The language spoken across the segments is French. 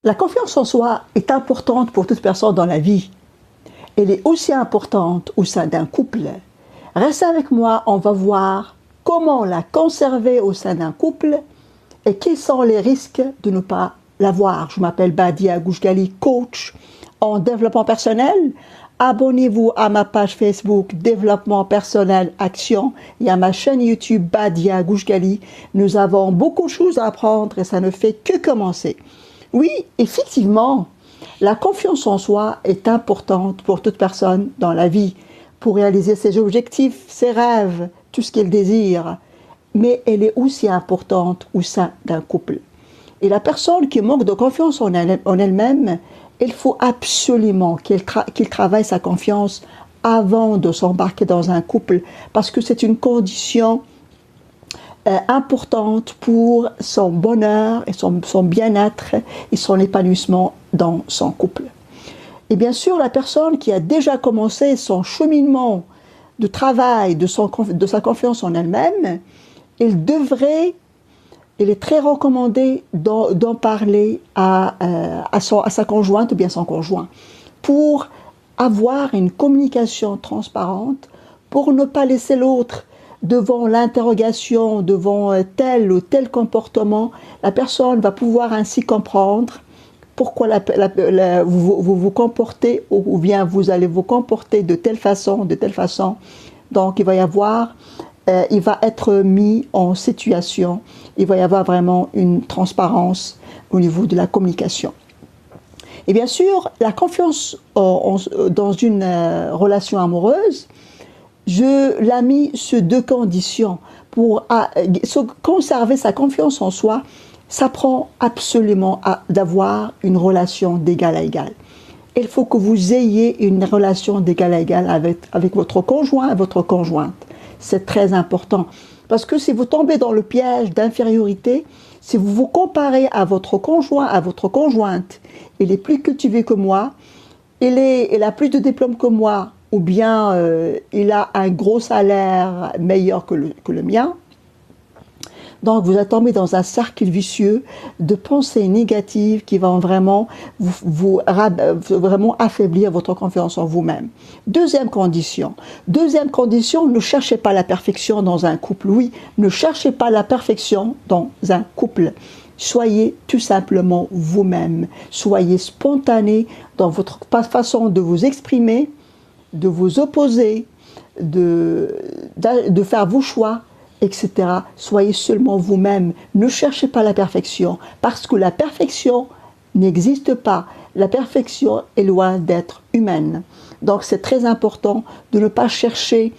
La confiance en soi est importante pour toute personne dans la vie. Elle est aussi importante au sein d'un couple. Restez avec moi, on va voir comment la conserver au sein d'un couple et quels sont les risques de ne pas l'avoir. Je m'appelle Badia Gouchgali, coach en développement personnel. Abonnez-vous à ma page Facebook Développement personnel Action et à ma chaîne YouTube Badia Gouchgali. Nous avons beaucoup de choses à apprendre et ça ne fait que commencer. Oui, effectivement, la confiance en soi est importante pour toute personne dans la vie, pour réaliser ses objectifs, ses rêves, tout ce qu'elle désire. Mais elle est aussi importante au sein d'un couple. Et la personne qui manque de confiance en elle-même, il faut absolument qu'il travaille sa confiance avant de s'embarquer dans un couple, parce que c'est une condition importante pour son bonheur et son bien-être et son épanouissement dans son couple. Et bien sûr, la personne qui a déjà commencé son cheminement de travail de sa confiance en elle-même, il est très recommandé d'en parler à sa conjointe ou bien son conjoint pour avoir une communication transparente, pour ne pas laisser l'autre devant l'interrogation, devant tel ou tel comportement. La personne va pouvoir ainsi comprendre pourquoi vous vous comportez ou bien vous allez vous comporter de telle façon. Donc il va être mis en situation, il va y avoir vraiment une transparence au niveau de la communication. Et bien sûr, la confiance dans une relation amoureuse, je l'ai mis sur deux conditions. Pour conserver sa confiance en soi, ça prend absolument d'avoir une relation d'égal à égal. Il faut que vous ayez une relation d'égal à égal avec votre conjoint et votre conjointe. C'est très important. Parce que si vous tombez dans le piège d'infériorité, si vous vous comparez à votre conjoint, à votre conjointe, il est plus cultivé que moi, il a plus de diplômes que moi, ou bien il a un gros salaire meilleur que le mien. Donc vous êtes tombé dans un cercle vicieux de pensées négatives qui vont vraiment vraiment affaiblir votre confiance en vous-même. Deuxième condition, ne cherchez pas la perfection dans un couple. Oui, ne cherchez pas la perfection dans un couple. Soyez tout simplement vous-même. Soyez spontané dans votre façon de vous exprimer, de vous opposer, de faire vos choix, etc. Soyez seulement vous-même. Ne cherchez pas la perfection, parce que la perfection n'existe pas. La perfection est loin d'être humaine. Donc c'est très important de ne pas chercher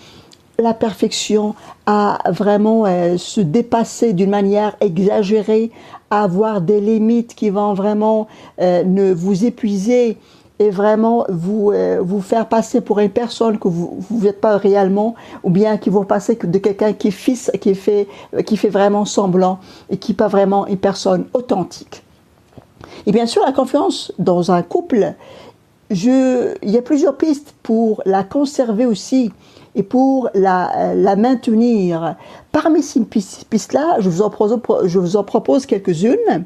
la perfection, à vraiment se dépasser d'une manière exagérée, à avoir des limites qui vont vraiment ne vous épuiser et vraiment vous faire passer pour une personne que vous n'êtes pas réellement, ou bien qui vont passer de quelqu'un qui fait vraiment semblant et qui n'est pas vraiment une personne authentique. Et bien sûr, la confiance dans un couple, il y a plusieurs pistes pour la conserver aussi et pour la maintenir. Parmi ces pistes-là, je vous en propose quelques-unes.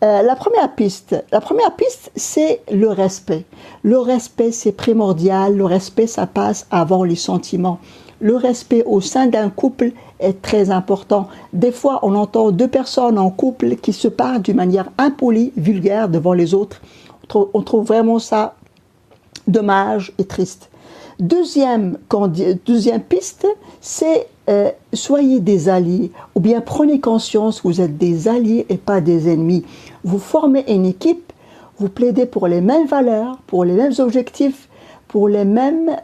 La première piste, c'est le respect. Le respect, c'est primordial. Le respect, ça passe avant les sentiments. Le respect au sein d'un couple est très important. Des fois, on entend deux personnes en couple qui se parlent d'une manière impolie, vulgaire devant les autres. On trouve vraiment ça dommage et triste. Deuxième piste, c'est soyez des alliés, ou bien prenez conscience que vous êtes des alliés et pas des ennemis. Vous formez une équipe, vous plaidez pour les mêmes valeurs, pour les mêmes objectifs, pour les mêmes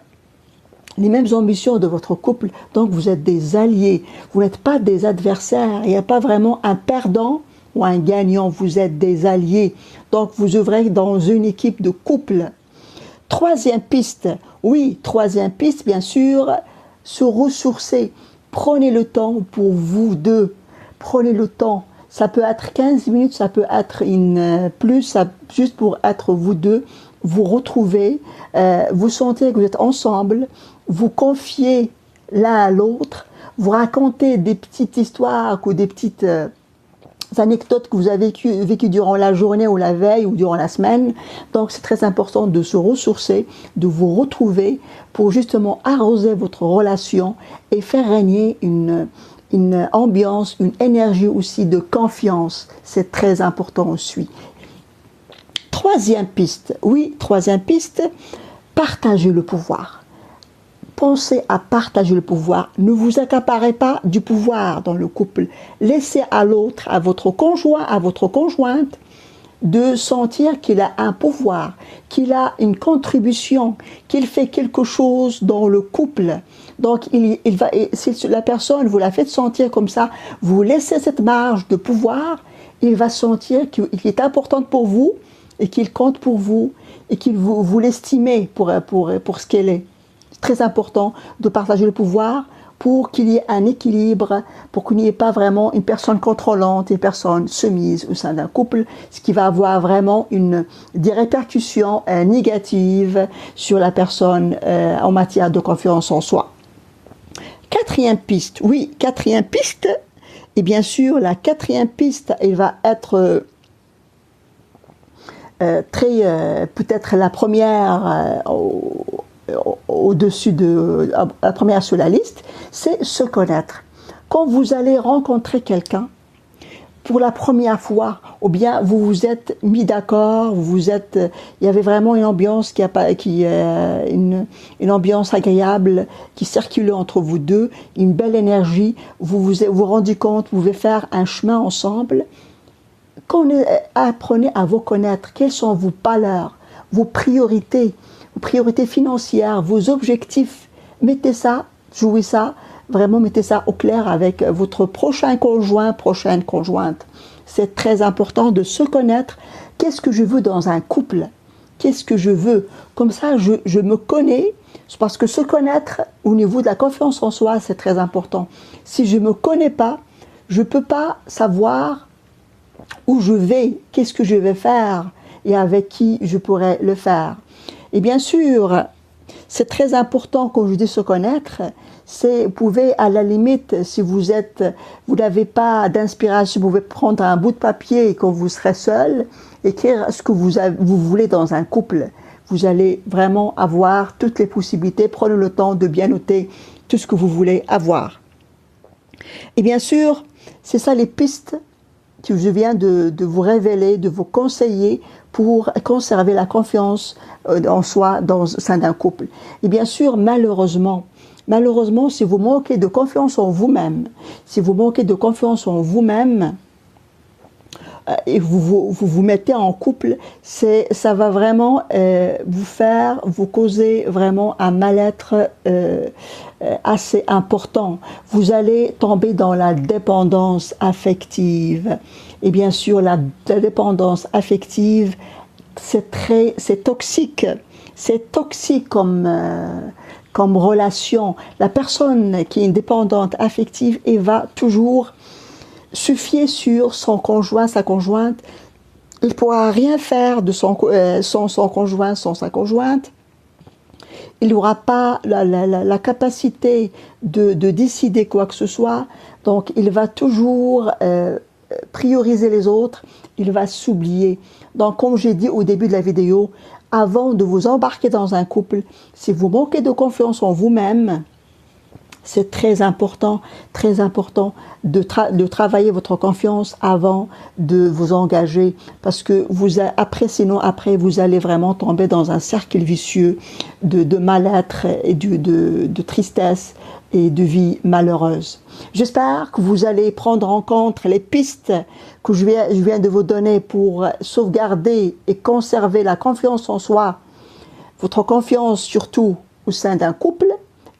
ambitions de votre couple. Donc vous êtes des alliés, vous n'êtes pas des adversaires. Il n'y a pas vraiment un perdant ou un gagnant, vous êtes des alliés. Donc vous œuvrez dans une équipe de couple. Troisième piste, bien sûr, se ressourcer. Prenez le temps pour vous deux. Prenez le temps. Ça peut être 15 minutes, ça peut être juste pour être vous deux, vous retrouver, vous sentez que vous êtes ensemble, vous confiez l'un à l'autre, vous racontez des petites histoires ou des petites anecdotes que vous avez vécues durant la journée ou la veille ou durant la semaine. Donc c'est très important de se ressourcer, de vous retrouver pour justement arroser votre relation et faire régner une ambiance, une énergie aussi de confiance. C'est très important aussi. Troisième piste, partagez le pouvoir. Pensez à partager le pouvoir. Ne vous accaparez pas du pouvoir dans le couple. Laissez à l'autre, à votre conjoint, à votre conjointe, de sentir qu'il a un pouvoir, qu'il a une contribution, qu'il fait quelque chose dans le couple. Donc, si la personne, vous la faites sentir comme ça, vous laissez cette marge de pouvoir, il va sentir qu'il est important pour vous et qu'il compte pour vous et qu'il vous l'estimez pour ce qu'elle est. C'est très important de partager le pouvoir pour qu'il y ait un équilibre, pour qu'il n'y ait pas vraiment une personne contrôlante, une personne soumise au sein d'un couple, ce qui va avoir vraiment des répercussions négatives sur la personne en matière de confiance en soi. Quatrième piste, et bien sûr la quatrième piste, elle va être peut-être la première au-dessus de la première sur la liste, c'est se connaître. Quand vous allez rencontrer quelqu'un pour la première fois, ou bien vous vous êtes mis d'accord, il y avait vraiment une ambiance une ambiance agréable qui circulait entre vous deux, une belle énergie, vous vous rendez compte, vous pouvez faire un chemin ensemble. Apprenez à vous connaître. Quelles sont vos valeurs, vos priorités financières, vos objectifs. Mettez ça, jouez ça, vraiment mettez ça au clair avec votre prochain conjoint, prochaine conjointe. C'est très important de se connaître. Qu'est-ce que je veux dans un couple? Qu'est-ce que je veux? Comme ça, je me connais, parce que se connaître au niveau de la confiance en soi, c'est très important. Si je ne me connais pas, je ne peux pas savoir où je vais, qu'est-ce que je vais faire et avec qui je pourrais le faire. Et bien sûr, c'est très important quand je dis se connaître, vous pouvez à la limite, si vous n'avez pas d'inspiration, vous pouvez prendre un bout de papier et quand vous serez seul, écrire ce que vous voulez dans un couple. Vous allez vraiment avoir toutes les possibilités, prenez le temps de bien noter tout ce que vous voulez avoir. Et bien sûr, c'est ça les pistes que je viens de vous révéler, de vous conseiller pour conserver la confiance en soi au sein d'un couple. Et bien sûr, malheureusement, si vous manquez de confiance en vous-même, et vous mettez en couple, ça va vraiment vous causer vraiment un mal-être assez important. Vous allez tomber dans la dépendance affective. Et bien sûr, la dépendance affective, c'est toxique. C'est toxique comme relation. La personne qui est dépendante affective, elle va toujours se fier sur son conjoint, sa conjointe. Il ne pourra rien faire sans son conjoint, sans sa conjointe. Il n'aura pas la capacité de décider quoi que ce soit. Donc, il va toujours prioriser les autres. Il va s'oublier. Donc, comme j'ai dit au début de la vidéo, avant de vous embarquer dans un couple, si vous manquez de confiance en vous-même, c'est très important de travailler votre confiance avant de vous engager, parce que sinon après vous allez vraiment tomber dans un cercle vicieux de mal-être et de tristesse et de vie malheureuse. J'espère que vous allez prendre en compte les pistes que je viens de vous donner pour sauvegarder et conserver la confiance en soi, votre confiance surtout au sein d'un couple,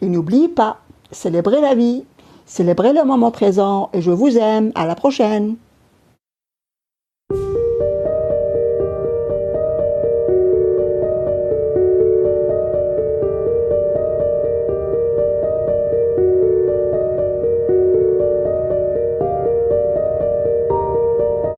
et n'oubliez pas, célébrez la vie, célébrez le moment présent et je vous aime. À la prochaine.